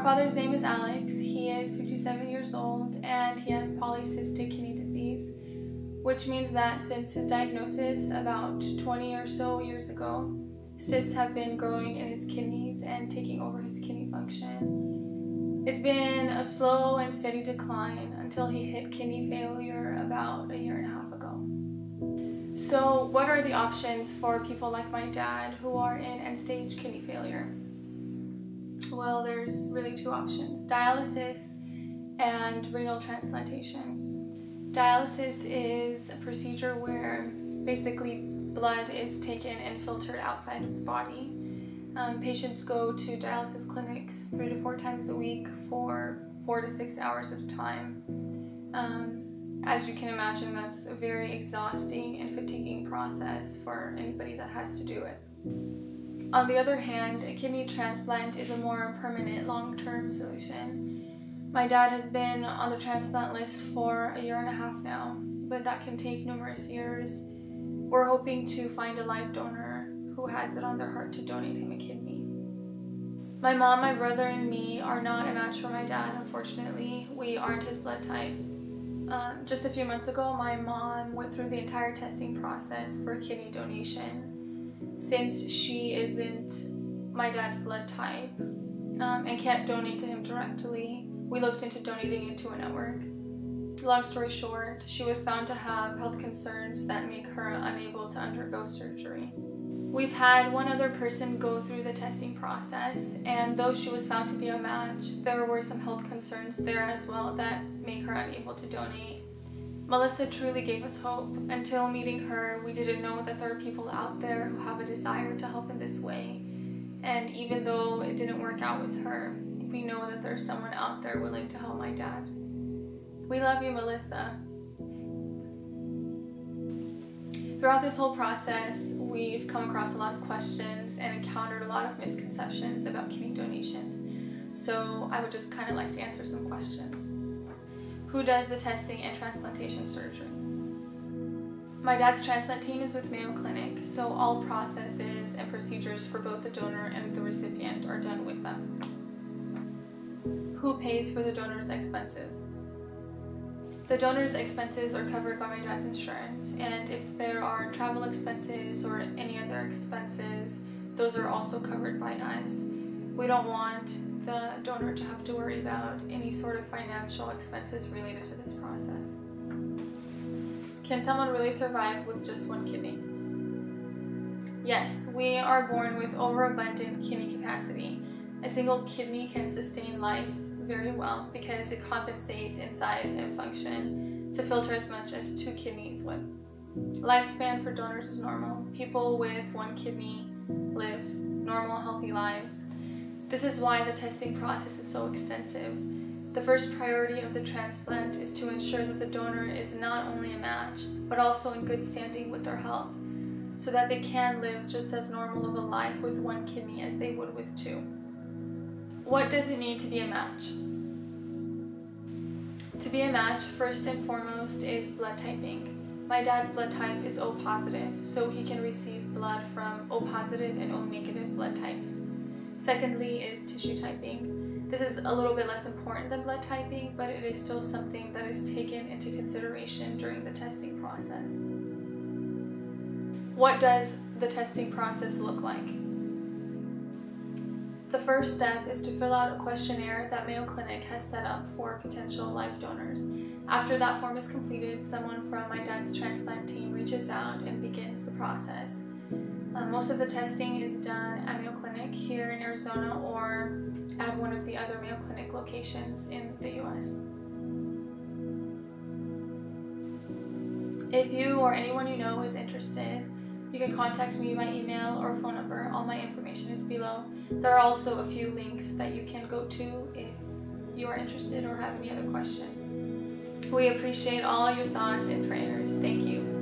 father's name is Alex. He is 57 years old and he has polycystic kidney disease, which means that since his diagnosis about 20 or so years ago, cysts have been growing in his kidneys and taking over his kidney function. It's been a slow and steady decline until he hit kidney failure about 1.5 years ago. So what are the options for people like my dad who are in end-stage kidney failure? Well, there's really two options: dialysis and renal transplantation. Dialysis is a procedure where basically blood is taken and filtered outside of the body. Patients go to dialysis clinics 3 to 4 times a week for 4 to 6 hours at a time. As you can imagine, that's a very exhausting and fatiguing process for anybody that has to do it. On the other hand, a kidney transplant is a more permanent, long-term solution. My dad has been on the transplant list for 1.5 years now, but that can take numerous years. We're hoping to find a live donor who has it on their heart to donate him a kidney. My mom, my brother, and me are not a match for my dad, unfortunately. We aren't his blood type. Just a few months ago, my mom went through the entire testing process for kidney donation. Since she isn't my dad's blood type and can't donate to him directly, we looked into donating it to a network. Long story short, she was found to have health concerns that make her unable to undergo surgery. We've had one other person go through the testing process, and though she was found to be a match, there were some health concerns there as well that make her unable to donate. Melissa truly gave us hope. Until meeting her, we didn't know that there are people out there who have a desire to help in this way. And even though it didn't work out with her, we know that there's someone out there willing to help my dad. We love you, Melissa. Throughout this whole process, we've come across a lot of questions and encountered a lot of misconceptions about kidney donations. So I would just kind of like to answer some questions. Who does the testing and transplantation surgery? My dad's transplant team is with Mayoclinic, so all processes and procedures for both the donor and the recipient are done with them. Who pays for the donor's expenses? The donor's expenses are covered by my dad's insurance, and if there are travel expenses or any other expenses, those are also covered by us. We don't want the donor to have to worry about any sort of financial expenses related to this process. Can someone really survive with just one kidney? Yes, we are born with overabundant kidney capacity. A single kidney can sustain life very well because it compensates in size and function to filter as much as 2 kidneys would. Lifespan for donors is normal. People with 1 kidney live normal, healthy lives. This is why the testing process is so extensive. The first priority of the transplant is to ensure that the donor is not only a match, but also in good standing with their health, so that they can live just as normal of a life with 1 kidney as they would with 2. What does it mean to be a match? To be a match, first and foremost, is blood typing. My dad's blood type is O positive, so he can receive blood from O positive and O negative blood types. Secondly is tissue typing. This is a little bit less important than blood typing, but it is still something that is taken into consideration during the testing process. What does the testing process look like? The first step is to fill out a questionnaire that Mayoclinic has set up for potential live donors. After that form is completed, someone from my dad's transplant team reaches out and begins the process. Most of the testing is done at Mayoclinic here in Arizona or at one of the other Mayoclinic locations in the US. If you or anyone you know is interested, you can contact me by email or phone number. All my information is below. There are also a few links that you can go to if you are interested or have any other questions. We appreciate all your thoughts and prayers. Thank you.